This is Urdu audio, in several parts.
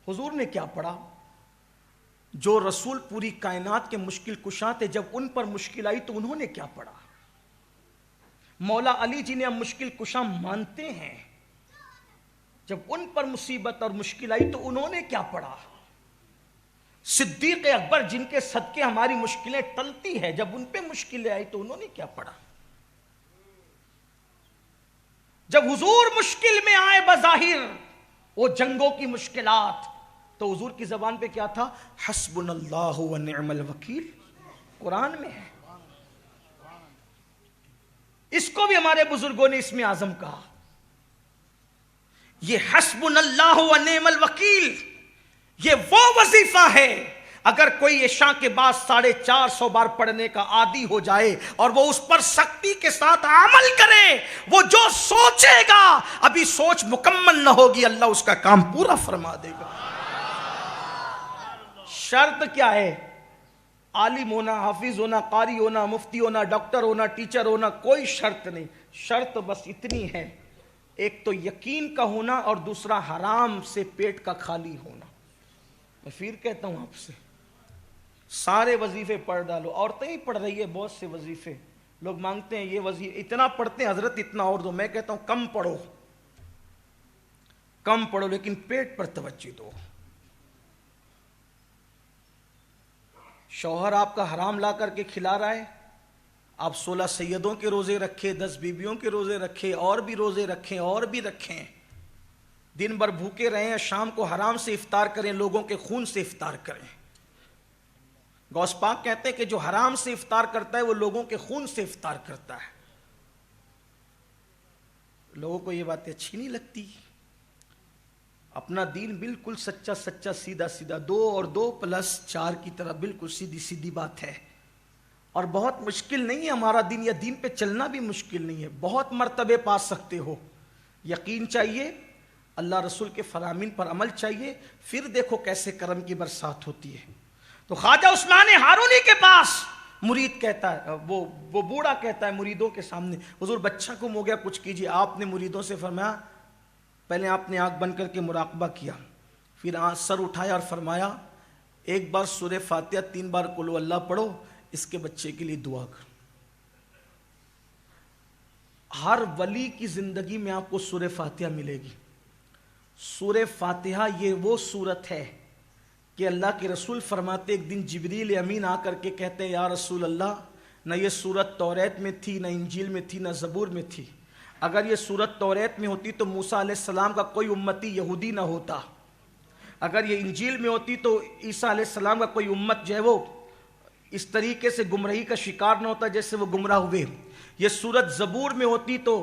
حضور نے کیا پڑھا؟ جو رسول پوری کائنات کے مشکل کشاں تھے، جب ان پر مشکل آئی تو انہوں نے کیا پڑھا؟ مولا علی جنہیں ہم مشکل کشاں مانتے ہیں، جب ان پر مصیبت اور مشکل آئی تو انہوں نے کیا پڑھا؟ صدیق اکبر جن کے صدقے ہماری مشکلیں ٹلتی ہے، جب ان پہ مشکلیں آئی تو انہوں نے کیا پڑھا؟ جب حضور مشکل میں آئے بظاہر وہ جنگوں کی مشکلات، تو حضور کی زبان پہ کیا تھا؟ حسبنا اللہ و نعم الوکیل، قرآن میں ہے۔ اس کو بھی ہمارے بزرگوں نے اسم اعظم کہا۔ یہ حسبنا اللہ و نعم الوکیل، یہ وہ وظیفہ ہے اگر کوئی عشاء کے بعد 450 بار پڑھنے کا عادی ہو جائے اور وہ اس پر سختی کے ساتھ عمل کرے، وہ جو سوچے گا ابھی سوچ مکمل نہ ہوگی، اللہ اس کا کام پورا فرما دے گا۔ شرط کیا ہے؟ عالم ہونا، حافظ ہونا، قاری ہونا، مفتی ہونا، ڈاکٹر ہونا، ٹیچر ہونا، کوئی شرط نہیں۔ شرط بس اتنی ہے، ایک تو یقین کا ہونا اور دوسرا حرام سے پیٹ کا خالی ہونا۔ میں پھر کہتا ہوں آپ سے، سارے وظیفے پڑھ ڈالو، عورتیں ہی پڑھ رہی ہے بہت سے وظیفے، لوگ مانگتے ہیں یہ وظیفے اتنا پڑھتے ہیں حضرت اتنا اور دو، میں کہتا ہوں کم پڑھو، کم پڑھو لیکن پیٹ پر توجہ دو۔ شوہر آپ کا حرام لا کر کے کھلا رہا ہے، آپ 16 سیدوں کے روزے رکھے، 10 بیویوں کے روزے رکھے، اور بھی روزے رکھیں اور بھی رکھیں، دن بھر بھوکے رہیں، شام کو حرام سے افطار کریں، لوگوں کے خون سے افطار کریں۔ غوث پاک کہتے ہیں کہ جو حرام سے افطار کرتا ہے وہ لوگوں کے خون سے افطار کرتا ہے۔ لوگوں کو یہ باتیں اچھی نہیں لگتی۔ اپنا دین بالکل سچا سچا سیدھا سیدھا، 2 اور 2 + 4 کی طرح بالکل سیدھی سیدھی بات ہے، اور بہت مشکل نہیں ہے ہمارا دین، یا دین پہ چلنا بھی مشکل نہیں ہے، بہت مرتبے پا سکتے ہو۔ یقین چاہیے، اللہ رسول کے فرامین پر عمل چاہیے، پھر دیکھو کیسے کرم کی برسات ہوتی ہے۔ تو خواجہ عثمان ہارونی کے پاس مرید کہتا ہے، وہ بوڑھا کہتا ہے مریدوں کے سامنے، حضور بچہ گم ہو گیا کچھ کیجیے۔ آپ نے مریدوں سے فرمایا، پہلے آپ نے آنکھ بند کر کے مراقبہ کیا، پھر سر اٹھایا اور فرمایا ایک بار سورہ فاتحہ 3 بار قل ہو اللہ پڑھو، اس کے بچے کے لیے دعا کر۔ ہر ولی کی زندگی میں آپ کو سورہ فاتحہ ملے گی۔ سورہ فاتحہ یہ وہ سورت ہے کہ اللہ کے رسول فرماتے ایک دن جبریل امین آ کر کے کہتے ہیں یا رسول اللہ، نہ یہ سورت توریت میں تھی، نہ انجیل میں تھی، نہ زبور میں تھی۔ اگر یہ سورت توریت میں ہوتی تو موسیٰ علیہ السلام کا کوئی امتی یہودی نہ ہوتا، اگر یہ انجیل میں ہوتی تو عیسیٰ علیہ السلام کا کوئی امت جو ہے وہ اس طریقے سے گمراہی کا شکار نہ ہوتا جیسے وہ گمراہ ہوئے۔ یہ سورت زبور میں ہوتی تو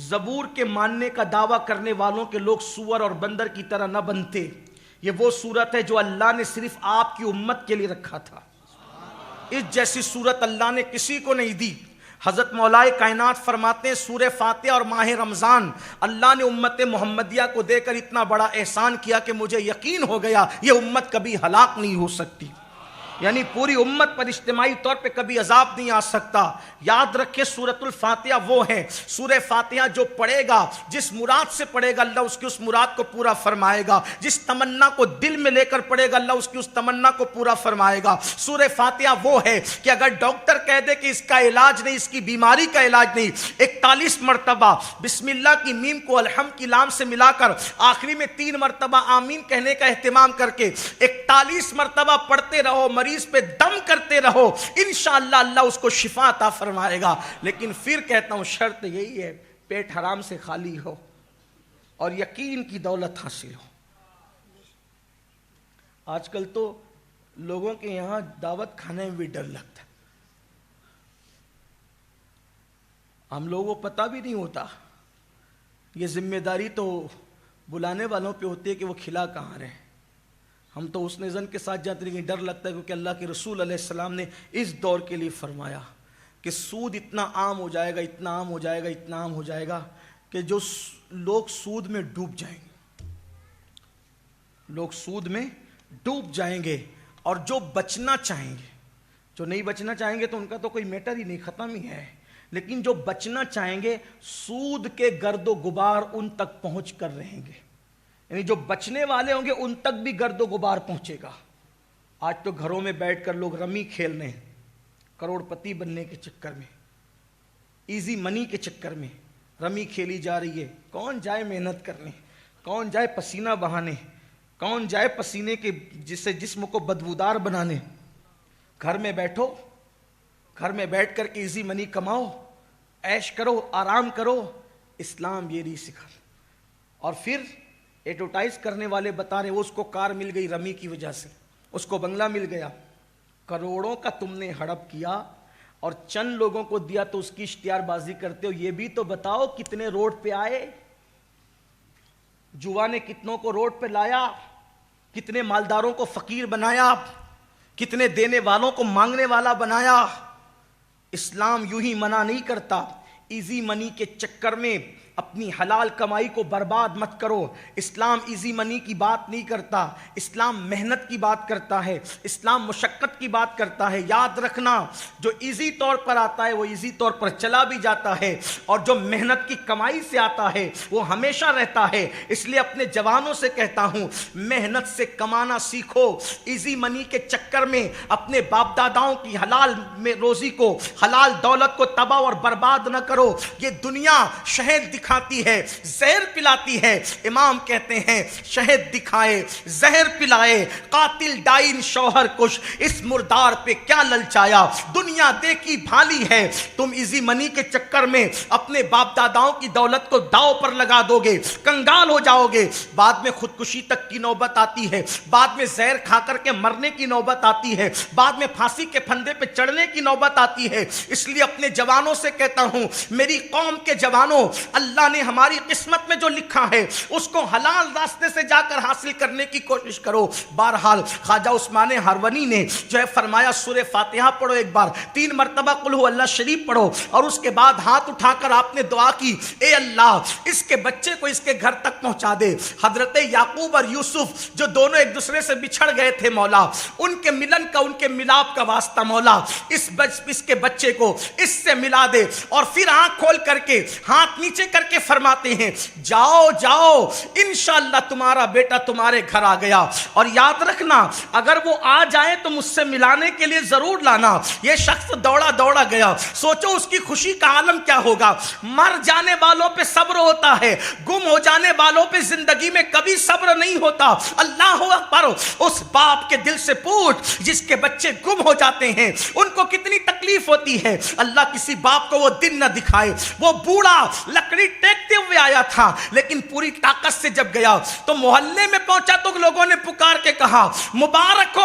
زبور کے ماننے کا دعویٰ کرنے والوں کے لوگ سور اور بندر کی طرح نہ بنتے۔ یہ وہ سورت ہے جو اللہ نے صرف آپ کی امت کے لیے رکھا تھا، اس جیسی سورت اللہ نے کسی کو نہیں دی۔ حضرت مولا کائنات فرماتے ہیں سورہ فاتحہ اور ماہ رمضان اللہ نے امت محمدیہ کو دے کر اتنا بڑا احسان کیا کہ مجھے یقین ہو گیا یہ امت کبھی ہلاک نہیں ہو سکتی، یعنی پوری امت پر اجتماعی طور پہ کبھی عذاب نہیں آ سکتا۔ یاد رکھے سورۃ الفاتحہ وہ ہے، سورہ فاتحہ جو پڑھے گا، جس مراد سے پڑھے گا اللہ اس کی اس مراد کو پورا فرمائے گا، جس تمنا کو دل میں لے کر پڑھے گا اللہ اس کی اس تمنا کو پورا فرمائے گا۔ سورہ فاتحہ وہ ہے کہ اگر ڈاکٹر کہہ دے کہ اس کا علاج نہیں، اس کی بیماری کا علاج نہیں، 41 مرتبہ بسم اللہ کی میم کو الحمد کی لام سے ملا کر آخری میں 3 مرتبہ آمین کہنے کا اہتمام کر کے 41 مرتبہ پڑھتے رہو، مریض پہ دم کرتے رہو، انشاءاللہ اللہ اس کو شفا عطا فرمائے گا۔ لیکن پھر کہتا ہوں شرط یہی ہے پیٹ حرام سے خالی ہو اور یقین کی دولت حاصل ہو۔ آج کل تو لوگوں کے یہاں دعوت کھانے میں بھی ڈر لگتا ہے، ہم لوگوں کو پتہ بھی نہیں ہوتا، یہ ذمہ داری تو بلانے والوں پہ ہوتی ہے کہ وہ کھلا کہاں رہے۔ ہم تو اس نظر کے ساتھ جاتے لیکن ڈر لگتا ہے کیونکہ اللہ کے رسول علیہ السلام نے اس دور کے لیے فرمایا کہ سود اتنا عام ہو جائے گا، اتنا عام ہو جائے گا، اتنا عام ہو جائے گا کہ جو لوگ سود میں ڈوب جائیں گے، لوگ سود میں ڈوب جائیں گے، اور جو بچنا چاہیں گے، جو نہیں بچنا چاہیں گے تو ان کا تو کوئی میٹر ہی نہیں، ختم ہی ہے، لیکن جو بچنا چاہیں گے سود کے گرد و غبار ان تک پہنچ کر رہیں گے۔ یعنی جو بچنے والے ہوں گے ان تک بھی گرد و غبار پہنچے گا۔ آج تو گھروں میں بیٹھ کر لوگ رمی کھیل رہے ہیں، کروڑ پتی بننے کے چکر میں، ایزی منی کے چکر میں رمی کھیلی جا رہی ہے۔ کون جائے محنت کرنے، کون جائے پسینہ بہانے، کون جائے پسینے کے جسے جسم کو بدبودار بنانے۔ گھر میں بیٹھو، گھر میں بیٹھ کر کے ایزی منی کماؤ، عیش کرو، آرام کرو۔ اسلام یہ نہیں سکھا۔ اور پھر ایڈورٹائز کرنے والے بتا رہے ہیں اس کو کار مل گئی رمی کی وجہ سے، اس کو بنگلہ مل گیا۔ کروڑوں کا تم نے ہڑپ کیا اور چند لوگوں کو دیا تو اس کی اشتہار بازی کرتے ہو۔ یہ بھی تو بتاؤ کتنے روڈ پہ آئے، جوا نے کتنوں کو روڈ پہ لایا، کتنے مالداروں کو فقیر بنایا، کتنے دینے والوں کو مانگنے والا بنایا۔ اسلام یوں ہی منع نہیں کرتا۔ ایزی منی کے چکر میں اپنی حلال کمائی کو برباد مت کرو۔ اسلام ایزی منی کی بات نہیں کرتا، اسلام محنت کی بات کرتا ہے، اسلام مشقت کی بات کرتا ہے۔ یاد رکھنا، جو ایزی طور پر آتا ہے وہ ایزی طور پر چلا بھی جاتا ہے، اور جو محنت کی کمائی سے آتا ہے وہ ہمیشہ رہتا ہے۔ اس لیے اپنے جوانوں سے کہتا ہوں، محنت سے کمانا سیکھو۔ ایزی منی کے چکر میں اپنے باپ داداؤں کی حلال میں روزی کو، حلال دولت کو تباہ اور برباد نہ کرو۔ یہ دنیا شہد دکھاتی ہے، زہر پلاتی ہے۔ امام کہتے ہیں شہد دکھائے، زہر پلائے، قاتل ڈائن شوہر کش، اس مردار پہ کیا للچایا۔ دنیا دیکھی بھالی ہے، تم ایزی منی کے چکر میں اپنے باپ داداؤں کی دولت کو داؤ پر لگا دو گے، کنگال ہو جاؤ گے۔ بعد میں خودکشی تک کی نوبت آتی ہے، بعد میں زہر کھا کر کے مرنے کی نوبت آتی ہے، بعد میں پھانسی کے پھندے پہ چڑھنے کی نوبت آتی ہے۔ اس لیے اپنے جوانوں سے کہتا ہوں، میری قوم کے جوانوں، اللہ نے ہماری قسمت میں جو لکھا ہے اس کو حلال راستے سے جا کر حاصل کرنے کی کوشش کرو۔ بہرحال خواجہ عثمان ہرونی نے جو ہے فرمایا سورہ فاتحہ پڑھو، ایک بار 3 مرتبہ قل ہو اللہ شریف پڑھو، اور اس کے بعد ہاتھ اٹھا کر آپ نے دعا کی، اے اللہ اس کے بچے کو اس کے گھر تک پہنچا دے۔ حضرت یعقوب اور یوسف جو دونوں ایک دوسرے سے بچھڑ گئے تھے مولا، ان کے ملن کا، ان کے ملاپ کا واسطہ مولا اس کے بچے کو اس سے ملا دے۔ اور پھر آنکھ کھول کر کے ہاتھ نیچے کر کے فرماتے ہیں، جاؤ جاؤ انشاءاللہ تمہارا بیٹا تمہارے گھر آ گیا۔ اور یاد رکھنا، اگر وہ آ جائیں تو مجھ سے ملانے کے لیے ضرور لانا۔ یہ شخص دوڑا دوڑا گیا، سوچو اس کی خوشی کا عالم کیا ہوگا۔ مر جانے والوں پہ صبر ہوتا ہے، گم ہو جانے والوں پہ زندگی میں کبھی صبر نہیں ہوتا۔ اللہ اکبر، اس باپ کے دل سے پوچھ جس کے بچے گم ہو جاتے ہیں ان کو کتنی تکلیف ہوتی ہے۔ اللہ کسی باپ کو وہ دن نہ دکھائے۔ وہ بوڑھا لکڑی ٹیکتے ہوئے آیا تھا، لیکن پوری طاقت سے جب گیا تو محلے میں پہنچا تو لوگوں نے پکار کے کہا، مبارک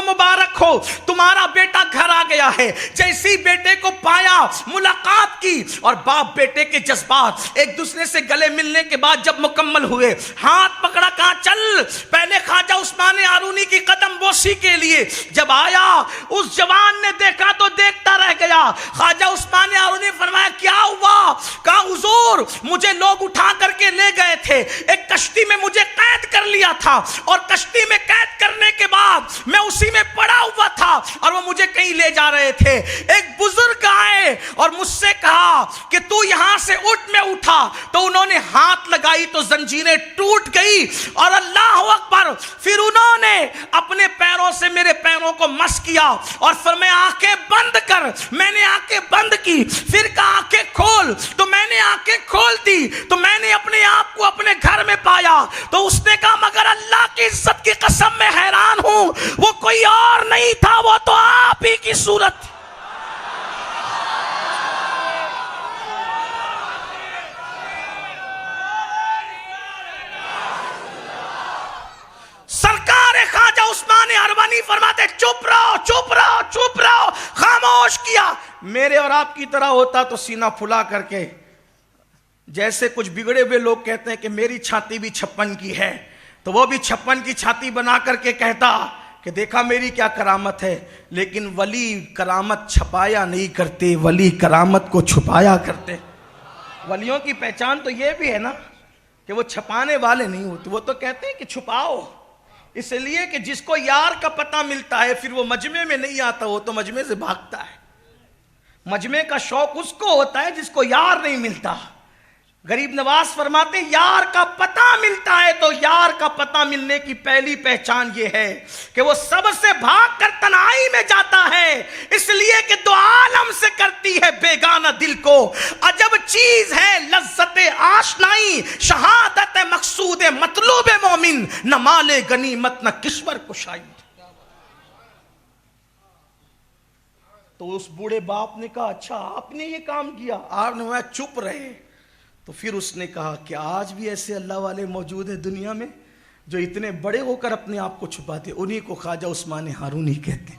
ہو تمہارا بیٹا گھر آ گیا ہے۔ جیسی بیٹے کو پایا، ملاقات کی، اور باپ بیٹے کے جذبات ایک دوسرے سے گلے ملنے کے بعد جب مکمل ہوئے، ہاتھ پکڑا، کہا چل پہلے خواجہ عثمان ہارونی کی قدم بوسی کے لیے۔ جب آیا اس جوان نے دیکھا تو دیکھتا رہ گیا۔ خواجہ عثمان ہارونی فرمایا کیا ہوا؟ کہا حضور مجھے لوگ اٹھا کر کے لے گئے تھے، ایک کشتی میں مجھے قید کر لیا تھا، اور کشتی میں قید کرنے کے بعد میں اسی میں پڑا ہوا تھا اور وہ مجھے کہیں لے جا رہے تھے۔ ایک بزرگ آئے اور مجھ سے کہا کہ تو یہاں سے اٹھ، میں اٹھا تو انہوں نے ہاتھ لگائی تو زنجیریں ٹوٹ گئی، اور اللہ اکبر، پھر انہوں نے اپنے پیروں سے میرے پیروں کو مس کیا اور فرمایا آنکھیں بند کر۔ میں نے آنکھیں بند کی، پھر کہا آنکھیں کھول، تو میں نے آنکھیں کھول دی تو میں نے اپنے آپ کو اپنے گھر میں پایا۔ تو اس نے کہا مگر اللہ کی عزت کی قسم میں حیران ہوں، وہ کوئی اور نہیں تھا، وہ تو آپ ہی کی صورت۔ سرکار خواجہ عثمان ہرونی فرماتے چپ رہو چپ رہو چپ رہو، خاموش کیا۔ میرے اور آپ کی طرح ہوتا تو سینہ پھلا کر کے، جیسے کچھ بگڑے ہوئے لوگ کہتے ہیں کہ میری چھاتی بھی 56 کی ہے، تو وہ بھی 56 کی چھاتی بنا کر کے کہتا کہ دیکھا میری کیا کرامت ہے۔ لیکن ولی کرامت چھپایا نہیں کرتے، ولی کرامت کو چھپایا کرتے۔ ولیوں کی پہچان تو یہ بھی ہے نا کہ وہ چھپانے والے نہیں ہوتے، وہ تو کہتے ہیں کہ چھپاؤ، اس لیے کہ جس کو یار کا پتہ ملتا ہے پھر وہ مجمع میں نہیں آتا، وہ تو مجمع سے بھاگتا ہے۔ مجمع کا شوق اس کو ہوتا ہے جس کو یار نہیں ملتا۔ غریب نواز فرماتے ہیں یار کا پتہ ملتا ہے تو یار کا پتہ ملنے کی پہلی پہچان یہ ہے کہ وہ سب سے بھاگ کر تنہائی میں جاتا ہے، اس لیے کہ دو عالم سے کرتی ہے بیگانہ دل کو، عجب چیز ہے لذت آشنائی، شہادت مقصود مطلوب مومن، نہ مال غنیمت نہ کشور کشائی۔ تو اس بوڑھے باپ نے کہا اچھا آپ نے یہ کام کیا؟ آپ نے چپ رہے۔ تو پھر اس نے کہا کہ آج بھی ایسے اللہ والے موجود ہیں دنیا میں جو اتنے بڑے ہو کر اپنے آپ کو چھپاتے، انہی کو خواجہ عثمان ہارونی کہتے ہیں۔